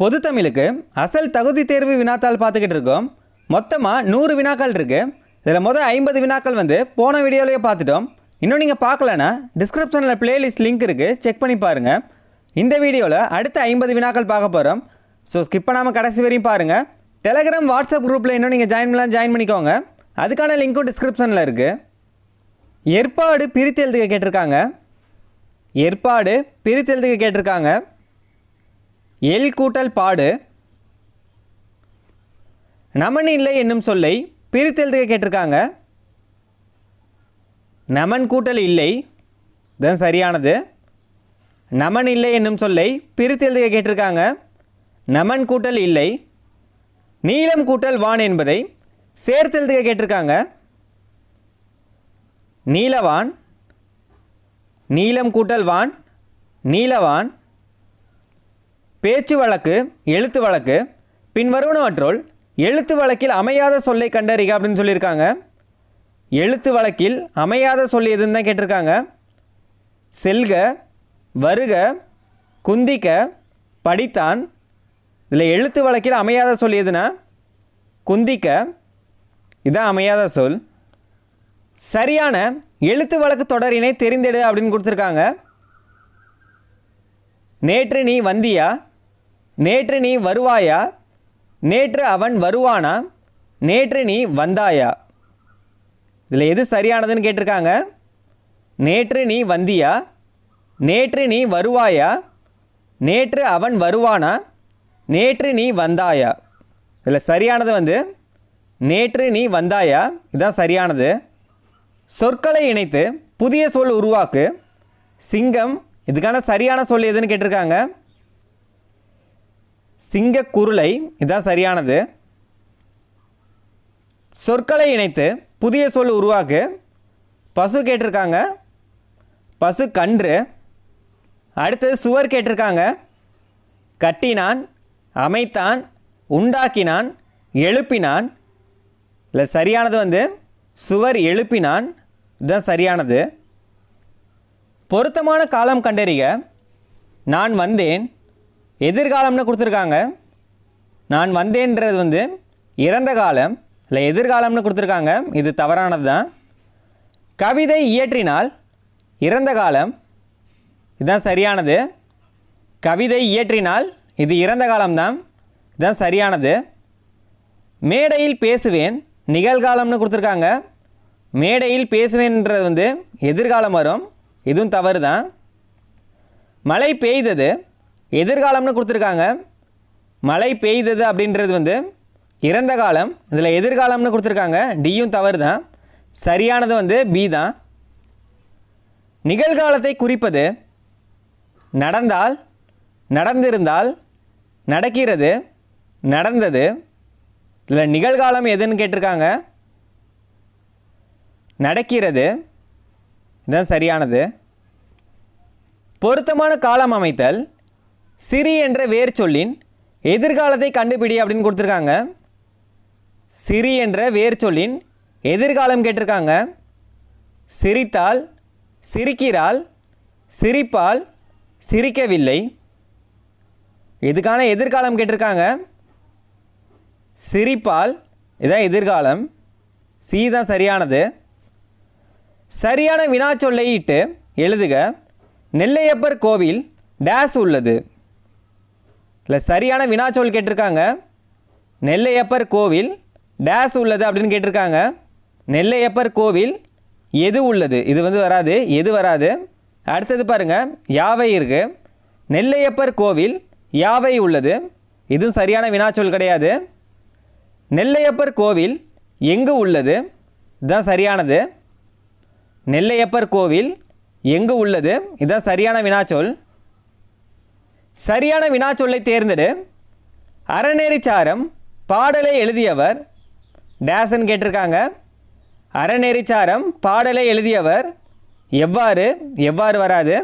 பொது தமிழுக்கு அசல் தகுதி தேர்வு வினாத்தாள் பார்த்துக்கிட்டு இருக்கோம். மொத்தமாக 100 வினாக்கள் இருக்குது. இதில் முதல் 50 வினாக்கள் போன வீடியோலேயே பார்த்துட்டோம். இன்னும் நீங்கள் பார்க்கலன்னா டிஸ்கிரிப்ஷனில் பிளேலிஸ்ட் லிங்க் இருக்குது, செக் பண்ணி பாருங்கள். இந்த வீடியோவில் அடுத்த 50 வினாக்கள் பார்க்க போகிறோம். ஸோ ஸ்கிப் பண்ணாமல் கடைசி வரையும் பாருங்கள். டெலகிராம் வாட்ஸ்அப் குரூப்பில் இன்னும் நீங்கள் ஜாயின் பண்ணிக்கோங்க. அதுக்கான லிங்க்கும் டிஸ்கிரிப்ஷனில் இருக்குது. ஏற்பாடு பிரித்து எழுதுக கேட்டிருக்காங்க. ஏற்பாடு பிரித்து எழுதுக கேட்டிருக்காங்க. எல் கூட்டல் பாடு. நமன் இல்லை என்னும் சொல்லை பிரித்து எழுதுக கேட்டிருக்காங்க. நமன் கூட்டல் இல்லை, இதுதான் சரியானது. நமன் இல்லை என்னும் சொல்லை பிரித்து எழுதுக கேட்டிருக்காங்க. நமன் கூட்டல் இல்லை. நீலம் கூட்டல் வான் என்பதை சேர்த்து எழுதுக கேட்டிருக்காங்க. நீலவான். நீலம் கூட்டல் வான், நீலவான். பேச்சு வழக்கு, எழுத்து வழக்கு. பின்வருவனவற்றுள் எழுத்து வழக்கில் அமையாத சொல்லை கண்டறிக அப்படின்னு சொல்லியிருக்காங்க. எழுத்து வழக்கில் அமையாத சொல் எதுன்னு தான் கேட்டிருக்காங்க. செல்க, வருக, குந்திக்க, படித்தான். இதில் எழுத்து வழக்கில் அமையாத சொல் எதுனா குந்திக்க, இதான் அமையாத சொல். சரியான எழுத்து வழக்கு தொடரினை தெரிந்தெடு அப்படின்னு கொடுத்துருக்காங்க. நேற்று நீ வந்தியா, நேற்று நீ வருவாயா, நேற்று அவன் வருவானா, நேற்று நீ வந்தாயா. இதில் எது சரியானதுன்னு கேட்டிருக்காங்க. நேற்று நீ வந்தியா, நேற்று நீ வருவாயா, நேற்று அவன் வருவானா, நேற்று நீ வந்தாயா. இதில் சரியானது நேற்று நீ வந்தாயா, இதுதான் சரியானது. சொற்களை இணைத்து புதிய சொல் உருவாக்கு. சிங்கம், இதுக்கான சரியான சொல் எதுன்னு கேட்டிருக்காங்க. சிங்க குருளை, இதுதான் சரியானது. சொற்களை இணைத்து புதிய சொல் உருவாக்கு. பசு கேட்டிருக்காங்க. பசு கன்று. அடுத்தது சுவர் கேட்டிருக்காங்க. கட்டினான், அமைத்தான், உண்டாக்கினான், எழுப்பினான். இல்லை சரியானது சுவர் எழுப்பினான், இதுதான் சரியானது. பொருத்தமான காலம் கண்டறிக. நான் வந்தேன், எதிர்காலம்னு கொடுத்துருக்காங்க. நான் வந்தேன்றது இறந்த காலம், இல்லை எதிர்காலம்னு கொடுத்துருக்காங்க. இது தவறானது தான். கவிதை இயற்றினால் இறந்த காலம், இதுதான் சரியானது. கவிதை இயற்றினால் இது இறந்த காலம்தான், இதுதான் சரியானது. மேடையில் பேசுவேன் நிகழ்காலம்னு கொடுத்துருக்காங்க. மேடையில் பேசுவேன்றது எதிர்காலம் வரும், இதுவும் தவறு தான். மழை பெய்தது எதிர்காலம்னு கொடுத்துருக்காங்க. மழை பெய்தது அப்படின்றது இறந்த காலம், இதில் எதிர்காலம்னு கொடுத்துருக்காங்க. டியும் தவறு தான். சரியானது பி தான். நிகழ்காலத்தை குறிப்பது நடந்தால், நடந்திருந்தால், நடக்கிறது, நடந்தது. இதில் நிகழ்காலம் எதுன்னு கேட்டிருக்காங்க. நடக்கிறது, இதுதான் சரியானது. பொருத்தமான காலம் அமைத்தல். சிரி என்ற வேர் சொல்லின் எதிர்காலத்தை கண்டுபிடி அப்படின்னு கொடுத்துருக்காங்க. சிரி என்ற வேர் சொல்லின் எதிர்காலம் கேட்டிருக்காங்க. சிரித்தால், சிரிக்கிறாள், சிரிப்பால், சிரிக்கவில்லை. இதுக்கான எதிர்காலம் கேட்டிருக்காங்க. சிரிப்பால், இதான் எதிர்காலம். சி தான் சரியானது. சரியான வினாச்சொல்லை இட்டு எழுதுக. நெல்லையப்பர் கோவில் டேஸ் உள்ளது. இல்லை சரியான வினாச்சொல் கேட்டிருக்காங்க. நெல்லையப்பர் கோவில் டேஸ் உள்ளது அப்படின்னு கேட்டிருக்காங்க. நெல்லையப்பர் கோவில் எது உள்ளது, இது வராது, எது வராது. அடுத்தது பாருங்கள், யாவை இருக்குது. நெல்லையப்பர் கோவில் யாவை உள்ளது, இதுவும் சரியான வினாச்சொல் கிடையாது. நெல்லையப்பர் கோவில் எங்கு உள்ளது, இதுதான் சரியானது. நெல்லையப்பர் கோவில் எங்கு உள்ளது, இதுதான் சரியான வினாச்சொல். சரியான வினாச்சொல்லை தேர்ந்தெடு. அறநெறிச்சாரம் பாடலை எழுதியவர் டேசன் கேட்டிருக்காங்க. அறநெறிச்சாரம் பாடலை எழுதியவர் எவ்வாறு, எவ்வாறு வராது.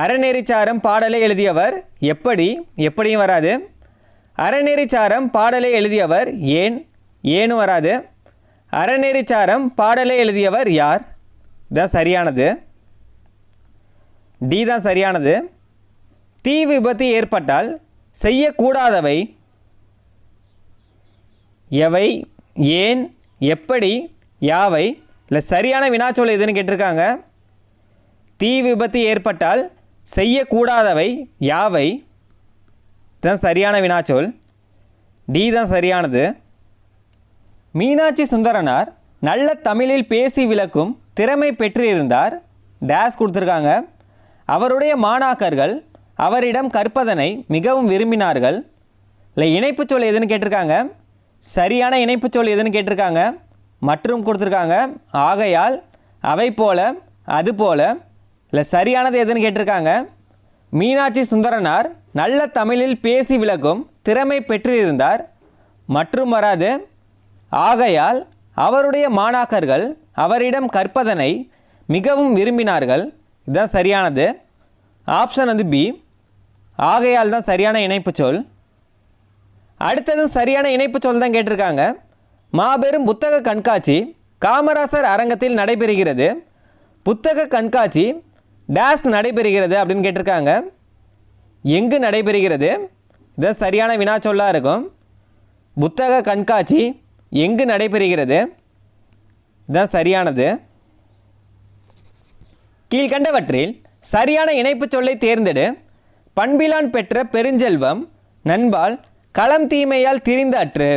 அறநெறிச்சாரம் பாடலை எழுதியவர் எப்படி, எப்படியும் வராது. அறநெறிச்சாரம் பாடலை எழுதியவர் ஏன், ஏனும் வராது. அறநெறிச்சாரம் பாடலை எழுதியவர் யார், இதுதான் சரியானது. டி தான் சரியானது. தீ விபத்து ஏற்பட்டால் செய்யக்கூடாதவை எவை, ஏன், எப்படி, யாவை. இல்லை சரியான வினாச்சொல் எதுன்னு கேட்டிருக்காங்க. தீ விபத்து ஏற்பட்டால் செய்யக்கூடாதவை யாவை தான் சரியான வினாச்சொல். டி தான் சரியானது. மீனாட்சி சுந்தரனார் நல்ல தமிழில் பேசி விளக்கும் திறமை பெற்றிருந்தார். டேஸ் கொடுத்துருக்காங்க. அவருடைய மாணாக்கர்கள் அவரிடம் கற்பதனை மிகவும் விரும்பினார்கள். இல்லை இணைப்புச்சொல் எதுன்னு கேட்டிருக்காங்க. சரியான இணைப்புச்சொல் எதுன்னு கேட்டிருக்காங்க. மற்றும் கொடுத்துருக்காங்க. ஆகையால், அவை போல, அது போல. இல்லை சரியானது எதுன்னு கேட்டிருக்காங்க. மீனாட்சி சுந்தரனார் நல்ல தமிழில் பேசி விளக்கும் திறமை பெற்றிருந்தார். மற்றும் வராது. ஆகையால் அவருடைய மாணாக்கர்கள் அவரிடம் கற்பதனை மிகவும் விரும்பினார்கள். இதுதான் சரியானது. ஆப்ஷன் வந்து பி. ஆகையால் தான் சரியான இணைப்புச்சொல். அடுத்தது சரியான இணைப்புச்சொல் தான் கேட்டிருக்காங்க. மாபெரும் புத்தக கண்காட்சி காமராசர் அரங்கத்தில் நடைபெறுகிறது. புத்தக கண்காட்சி டேஸ் நடைபெறுகிறது அப்படின்னு கேட்டிருக்காங்க. எங்கு நடைபெறுகிறது? இதுதான் சரியான வினாச்சொல்லாக இருக்கும். புத்தக கண்காட்சி எங்கு நடைபெறுகிறது? இதுதான் சரியானது. கீழ்கண்டவற்றில் சரியான இணைப்புச் சொல்லை தேர்ந்தெடு. பண்பிலான் பெற்ற பெருஞ்செல்வம் நண்பால் களம் தீமையால் திரிந்த அற்று.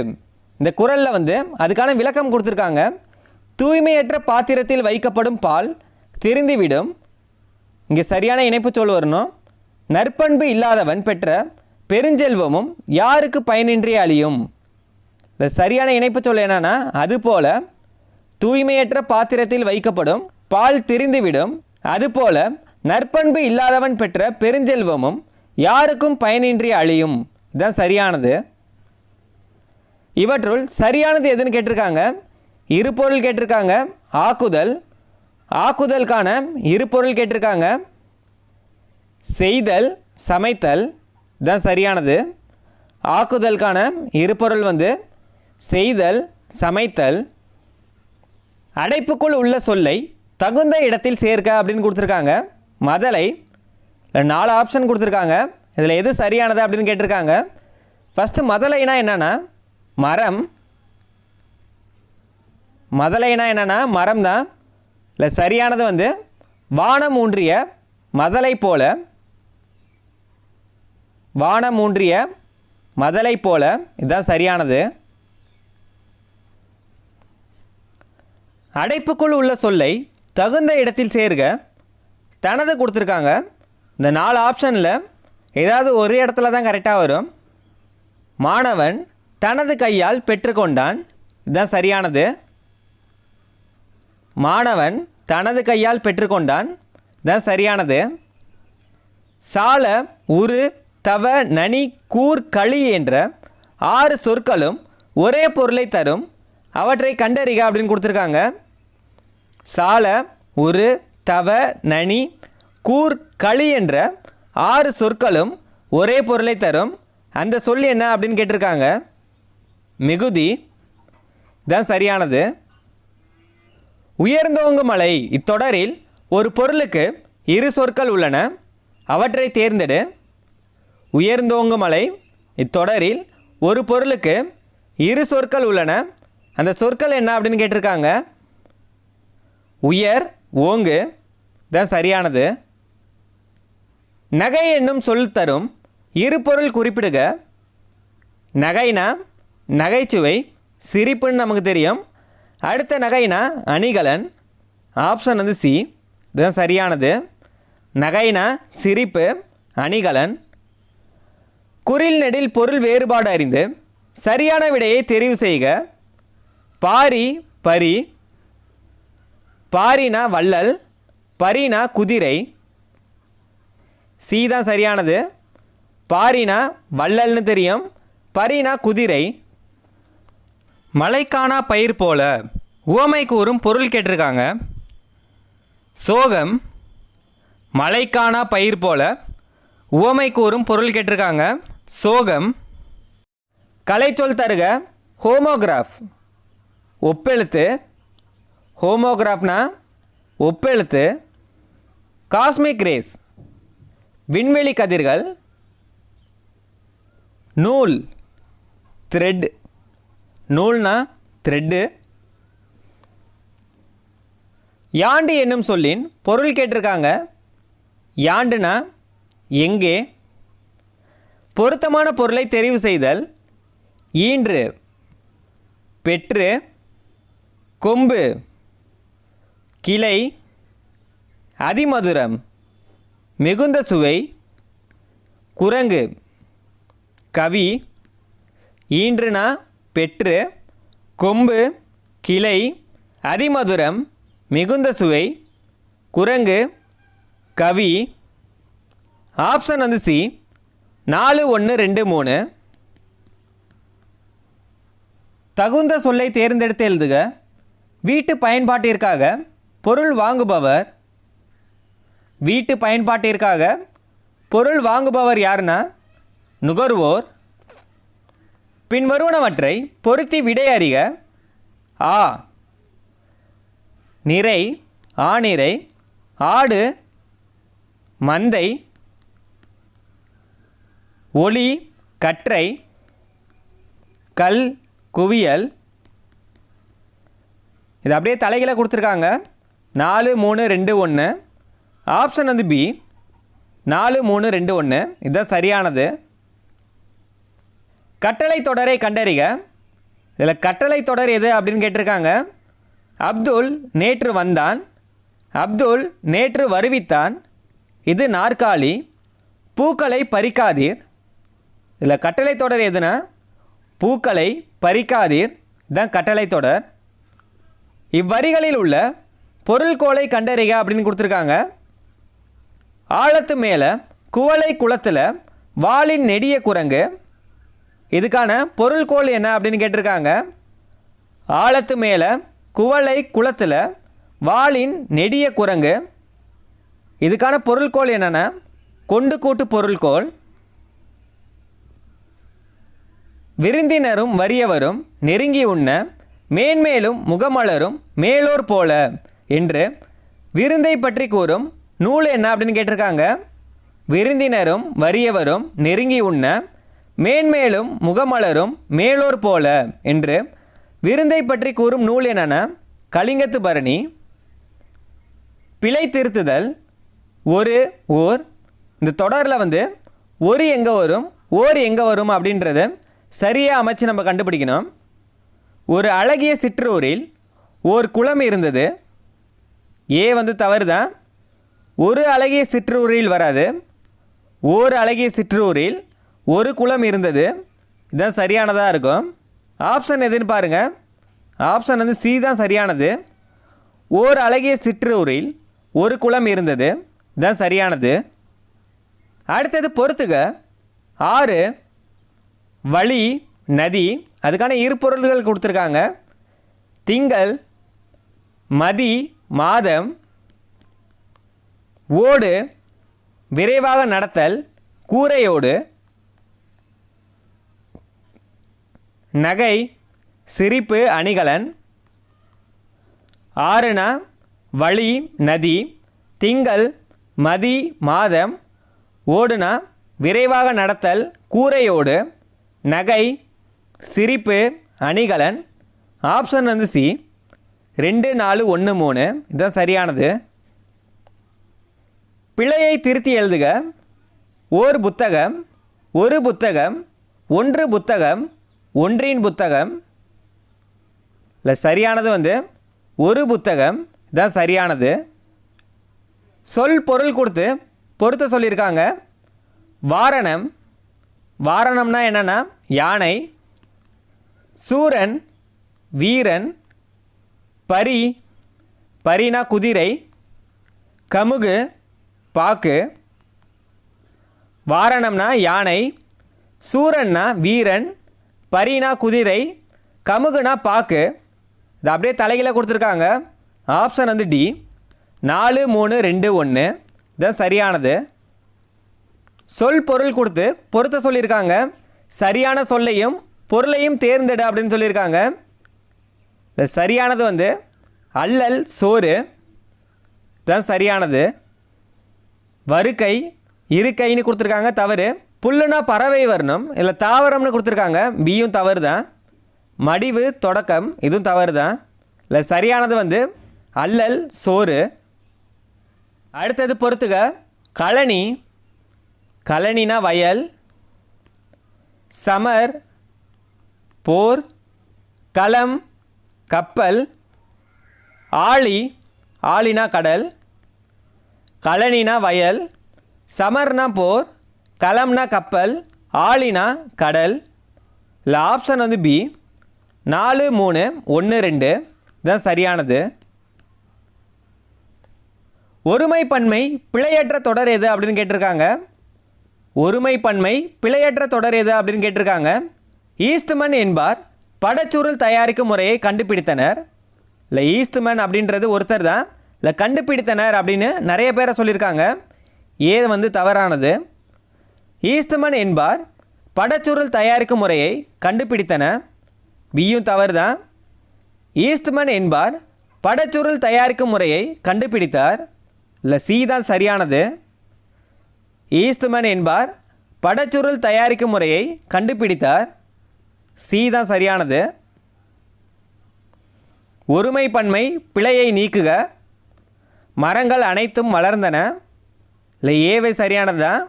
இந்த குறளில் வந்து அதுக்கான விளக்கம் கொடுத்துருக்காங்க. தூய்மையற்ற பாத்திரத்தில் வைக்கப்படும் பால் திரிந்துவிடும். இங்கே சரியான இணைப்புச் சொல் வரணும். நற்பண்பு இல்லாதவன் பெற்ற பெருஞ்செல்வமும் யாருக்கு பயனின்றி அழியும். இந்த சரியான இணைப்புச் சொல் என்னன்னா, அதுபோல தூய்மையற்ற பாத்திரத்தில் வைக்கப்படும் பால் திரிந்துவிடும். அதுபோல நற்பண்பு இல்லாதவன் பெற்ற பெருஞ்செல்வமும் யாருக்கும் பயனின்றி அழியும். இதுதான் சரியானது. இவற்றுள் சரியானது எதுன்னு கேட்டிருக்காங்க. இருபொருள் கேட்டிருக்காங்க. ஆக்குதல். ஆக்குதலுக்கான இருபொருள் கேட்டிருக்காங்க. செய்தல், சமைத்தல். இதுதான் சரியானது. ஆக்குதலுக்கான இருபொருள் வந்து செய்தல், சமைத்தல். அடைப்புக்குள் உள்ள சொல்லை தகுந்த இடத்தில் சேர்க்க அப்படின்னு கொடுத்துருக்காங்க. மதலை. 4 ஆப்ஷன் கொடுத்துருக்காங்க. இதில் எது சரியானது அப்படின்னு கேட்டிருக்காங்க. ஃபஸ்ட்டு மதலைனா என்னென்னா மரம். மதலைனா என்னென்னா மரம் தான். இல்லை சரியானது வந்து வானம் ஊன்றிய மதலை போல. வானம் ஊன்றிய மதலை போல. இதுதான் சரியானது. அடைப்புக்குள் உள்ள சொல்லை தகுந்த இடத்தில் சேர்க. தனது கொடுத்துருக்காங்க. இந்த 4 ஆப்ஷனில் ஏதாவது ஒரு இடத்துல தான் கரெக்டாக வரும். மாணவன் தனது கையால் பெற்றுக்கொண்டான். இதுதான் சரியானது. மாணவன் தனது கையால் பெற்றுக்கொண்டான். இதுதான் சரியானது. சால, உரு, தவ, நனி, கூர், களி என்ற 6 சொற்களும் ஒரே பொருளை தரும். அவற்றை கண்டறிக அப்படின்னு கொடுத்துருக்காங்க. சால, உரு, தவ, நனி, கூர், களி என்ற 6 சொற்களும் ஒரே பொருளை தரும். அந்த சொல் என்ன அப்படின்னு கேட்டிருக்காங்க. மிகுதி. தான் சரியானது. உயர்ந்தோங்கு மலை இத்தொடரில் ஒரு பொருளுக்கு 2 சொற்கள் உள்ளன. அவற்றை தேர்ந்தெடு. உயர்ந்தோங்கு மலை இத்தொடரில் ஒரு பொருளுக்கு 2 சொற்கள் உள்ளன. அந்த சொற்கள் என்ன அப்படின்னு கேட்டிருக்காங்க. உயர், ஓங்கு. தான் சரியானது. நகை என்னும் சொல் தரும் 2 பொருள் குறிப்பிடுக. நகைனா நகைச்சுவை, சிரிப்புன்னு நமக்கு தெரியும். அடுத்த நகைனா அணிகலன். ஆப்ஷன் வந்து சி. இதுதான் சரியானது. நகைனா சிரிப்பு, அணிகலன். குறில் நெடில் பொருள் வேறுபாடு அறிந்து சரியான விடையை தெரிவு செய்க. பாரி, பரி. பாரினா வள்ளல், பரினா குதிரை. சி தான் சரியானது. பாரினா வள்ளல்னு தெரியும், பரினா குதிரை. மழைக்கானா பயிர் போல உவமை கூறும் பொருள் கேட்டிருக்காங்க. சோகம். மழைக்கானா பயிர் போல உவமை கூறும் பொருள் கேட்டிருக்காங்க. சோகம். கலைச்சொல் தருக. ஹோமோகிராஃப் ஒப்பெழுத்து. ஹோமோகிராஃப்னா ஒப்பெழுத்து. காஸ்மிக் ரேஸ் விண்வெளி கதிர்கள். நூல் த்ரெட், நூல்னா த்ரெட்டு. யாண்டு என்னும் சொல்லின் பொருள் கேட்டிருக்காங்க. யாண்டுனா எங்கே. பொருத்தமான பொருளை தெரிவு செய்தல். ஈன்று பெற்று, கொம்பு கிளை, அதிமதுரம் மிகுந்த சுவை, குரங்கு கவி. ஈன்றுனா பெற்று, கொம்பு கிளை, அதிமதுரம் மிகுந்த சுவை, குரங்கு கவி. ஆப்ஷன் வந்து சி 4 1 2 3. தகுந்த சொல்லை தேர்ந்தெடுத்து எழுதுக. வீட்டு பயன்பாட்டிற்காக பொருள் வாங்குபவர். வீட்டு பயன்பாட்டிற்காக பொருள் வாங்குபவர் யாருன்னா நுகர்வோர். பின்வருவனவற்றை பொருத்தி விடை அறிக. ஆ நிறை, ஆநிறை, ஆடு, மந்தை, ஒளி, கற்றை, கல், குவியல். இது அப்படியே தலைகளை கொடுத்துருக்காங்க. 4 3 2 1. ஆப்ஷன் வந்து பி 4 3 2 1. இதுதான் சரியானது. கட்டளை தொடரை கண்டறிக. இதில் கட்டளை தொடர் எது அப்படின்னு கேட்டிருக்காங்க. அப்துல் நேற்று வந்தான், அப்துல் நேற்று வருவித்தான், இது நாற்காலி, பூக்களை பறிக்காதீர். இதில் கட்டளை தொடர் எதுனா பூக்களை பறிக்காதீர், இதுதான் கட்டளை தொடர். இவ்வரிகளில் உள்ள பொருள்கோளை கண்டறிக அப்படின்னு கொடுத்துருக்காங்க. ஆழத்து மேலே குவளை குளத்தில் வாளின் நெடிய குரங்கு. இதுக்கான பொருள்கோள் என்ன அப்படின்னு கேட்டிருக்காங்க. ஆழத்து மேலே குவளை குளத்தில் வாளின் நெடிய குரங்கு. இதுக்கான பொருள்கோள் என்னென்னா கொண்டு கூட்டு பொருள்கோள். விருந்தினரும் வறியவரும் நெருங்கி உண்ண மேன்மேலும் முகமலரும் மேலோர் போல என்று விருந்தை பற்றி கூறும் நூல் என்ன அப்படின்னு கேட்டிருக்காங்க. விருந்தினரும் வறியவரும் நெருங்கி உண்ண மேன்மேலும் முகமலரும் மேலோர் போல என்று விருந்தை பற்றி கூறும் நூல் என்னென்னா கலிங்கத்து பரணி. பிழை திருத்துதல். ஒரு ஓர். இந்த தொடரில் வந்து ஒரு எங்கே வரும், ஓர் எங்கே வரும் அப்படின்றது சரியாக அமைச்சு நம்ம கண்டுபிடிக்கணும். ஒரு அழகிய சிற்றூரில் ஓர் குளம் இருந்தது. ஏ வந்து தவறு தான். ஒரு அழகிய சிற்றூரில் வராது. ஓர் அழகிய சிற்றூரில் ஒரு குளம் இருந்தது, இதுதான் சரியானதாக இருக்கும். ஆப்ஷன் எதுன்னு பாருங்கள். ஆப்ஷன் வந்து சி தான் சரியானது. ஓர் அழகிய சிற்றூரில் ஒரு குளம் இருந்தது, இதுதான் சரியானது. அடுத்தது பொறுத்துக. 6 வழி, நதி. அதுக்கான இரு பொருள்கள் கொடுத்துருக்காங்க. திங்கள், மதி, மாதம். ஓடு விரைவாக நடத்தல், கூரையோடு. நகை சிரிப்பு, அணிகலன். 6னா வழி, நதி. திங்கள், மதி, மாதம். ஓடுனா விரைவாக நடத்தல், கூரையோடு. நகை சிரிப்பு, அணிகலன். ஆப்ஷன் வந்து சி 2 4 1 3. இதுதான் சரியானது. பிழையை திருத்தி எழுதுக. ஓர் புத்தகம், ஒரு புத்தகம், ஒன்று புத்தகம், ஒன்றின் புத்தகம். இல்லை, சரியானது வந்து ஒரு புத்தகம், இதுதான் சரியானது. சொல் பொருள் கொடுத்து பொறுத்த சொல்லியிருக்காங்க. வாரணம். வாரணம்னா என்னென்னா யானை. சூரன் வீரன். பரி, பரினா குதிரை. கமுகு பாக்கு. வாரணம்னா யானை, சூரன்னா வீரன், பரினா குதிரை, கமுகுனா பாக்கு. இது அப்படியே தலைகளை கொடுத்துருக்காங்க. ஆப்ஷன் வந்து டி 4 3 2 1. இதுதான் சரியானது. சொல் பொருள் கொடுத்து பொறுத்த சொல்லியிருக்காங்க. சரியான சொல்லையும் பொருளையும் தேர்ந்தெடு அப்படின்னு சொல்லியிருக்காங்க. இது சரியானது வந்து அல்லல் சோறு, இதுதான் சரியானது. வருக்கை இருக்கைன்னு கொடுத்துருக்காங்க, தவறு. புல்லுனா பறவை வர்ணம், இல்லை தாவரம்னு கொடுத்துருக்காங்க. பியும் தவறு தான். மடிவு தொடக்கம், இதுவும் தவறு தான். இல்லை சரியானது வந்து அல்லல் சோறு. அடுத்தது பொறுத்துக. கழனி, கழனினா வயல். சமர் போர். களம் கப்பல். ஆழி, ஆழினா கடல். கழனினா வயல். சமர்னா போர். களம்னா கப்பல். ஆழினா கடல். இல்லை ஆப்ஷன் வந்து பி 4, 3, 1, 2 இதுதான் சரியானது. ஒருமை பன்மை பிழையற்ற தொடர் எது அப்படின்னு கேட்டிருக்காங்க. ஒருமை பன்மை பிழையற்ற தொடர் எது அப்படின்னு கேட்டிருக்காங்க. ஈஸ்ட்மன் என்பார் படச்சுருள் தயாரிக்கும் முறையை கண்டுபிடித்தனர். இல்லை ஈஸ்ட்மன் அப்படின்றது ஒருத்தர் தான். இல்லை கண்டுபிடித்தனர் அப்படின்னு நிறைய பேரை சொல்லியிருக்காங்க. ஏது வந்து தவறானது. ஈஸ்ட்மன் என்பார் படச்சுருள் தயாரிக்கும் முறையை கண்டுபிடித்தனர். பியும் தவறு தான். ஈஸ்ட்மன் என்பார் படச்சுருள் தயாரிக்கும் முறையை கண்டுபிடித்தார். இல்லை சி தான் சரியானது. ஈஸ்ட்மன் என்பார் படச்சுருள் தயாரிக்கும் முறையை கண்டுபிடித்தார். சி தான் சரியானது. ஒருமை பன்மை பிழையை நீக்குக. மரங்கள் அனைத்தும் மலர்ந்தன. இல்லை ஏவை சரியானது தான்.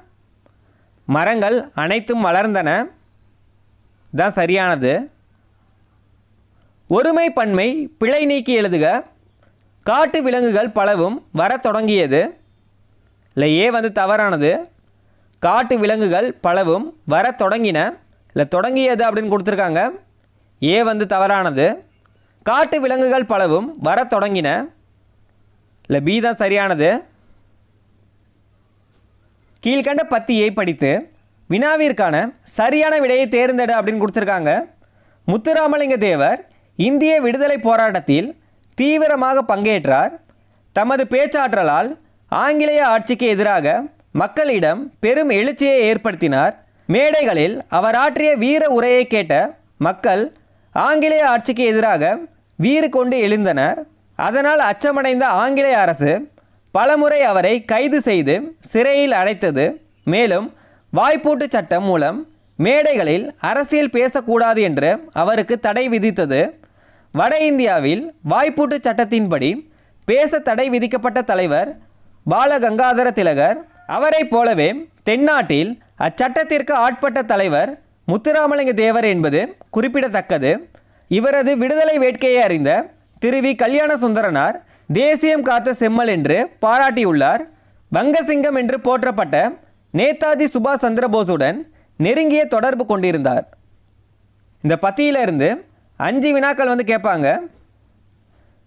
மரங்கள் அனைத்தும் மலர்ந்தன தான் சரியானது. ஒருமை பன்மை பிழை நீக்கி எழுதுக. காட்டு விலங்குகள் பலவும் வரத் தொடங்கியது. இல்லை ஏ வந்து தவறானது. காட்டு விலங்குகள் பலவும் வரத் தொடங்கின. இல்லை தொடங்கியது அப்படின்னு கொடுத்துருக்காங்க. ஏ வந்து தவறானது. காட்டு விலங்குகள் பலவும் வரத் தொடங்கின. இல்லை பி தான் சரியானது. கீழ்கண்ட பத்தியை படித்து வினாவிற்கான சரியான விடையை தேர்ந்தெடு அப்படின்னு கொடுத்துருக்காங்க. முத்துராமலிங்க தேவர் இந்திய விடுதலை போராட்டத்தில் தீவிரமாக பங்கேற்றார். தமது பேச்சாற்றலால் ஆங்கிலேய ஆட்சிக்கு எதிராக மக்களிடம் பெரும் எழுச்சியை ஏற்படுத்தினார். மேடைகளில் அவர் ஆற்றிய வீர உரையை கேட்ட மக்கள் ஆங்கிலேய ஆட்சிக்கு எதிராக வீறு கொண்டு எழுந்தனர். அதனால் அச்சமடைந்த ஆங்கிலேய அரசு பலமுறை அவரை கைது செய்து சிறையில் அடைத்தது. மேலும் வாய்ப்பூட்டு சட்டம் மூலம் மேடைகளில் அரசியல் பேசக்கூடாது என்று அவருக்கு தடை விதித்தது. வட இந்தியாவில் வாய்ப்பூட்டு சட்டத்தின்படி பேச தடை விதிக்கப்பட்ட தலைவர் பாலகங்காதர திலகர். அவரைப் போலவே தென்னாட்டில் அச்சட்டத்திற்கு ஆட்பட்ட தலைவர் முத்துராமலிங்க தேவர் என்பது குறிப்பிடத்தக்கது. இவரது விடுதலை வேட்கையை அறிந்த திரு வி. கல்யாண சுந்தரனார் தேசியம் காத்த செம்மல் என்று பாராட்டியுள்ளார். வங்கசிங்கம் என்று போற்றப்பட்ட நேதாஜி சுபாஷ் சந்திரபோஸுடன் நெருங்கிய தொடர்பு கொண்டிருந்தார். இந்த பத்தியிலிருந்து 5 வினாக்கள் வந்து கேட்பாங்க.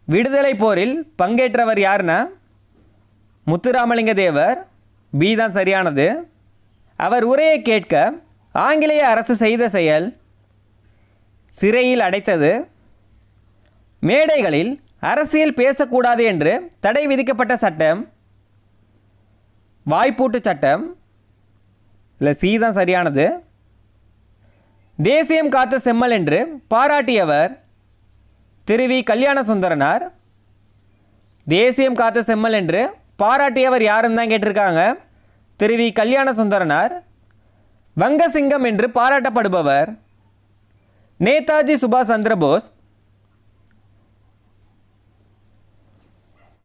விடுதலை போரில் பங்கேற்றவர் யாருன்னா முத்துராமலிங்க தேவர். பி தான் சரியானது. அவர் உரையை கேட்க ஆங்கிலேய அரசு செய்த செயல் சிறையில் அடைத்தது. மேடைகளில் அரசியல் பேசக்கூடாது என்று தடை விதிக்கப்பட்ட சட்டம் வாய்ப்பூட்டு சட்டம். இல்லை சி தான் சரியானது. தேசியம் காத்த செம்மல் என்று பாராட்டியவர் திரு வி. கல்யாண சுந்தரனார். தேசியம் காத்த செம்மல் என்று பாராட்டியவர் யாருன்னு தான் கேட்டிருக்காங்க. திரு வி. கல்யாண சுந்தரனார். வங்கசிங்கம் என்று பாராட்டப்படுபவர் நேதாஜி சுபாஷ் சந்திரபோஸ்.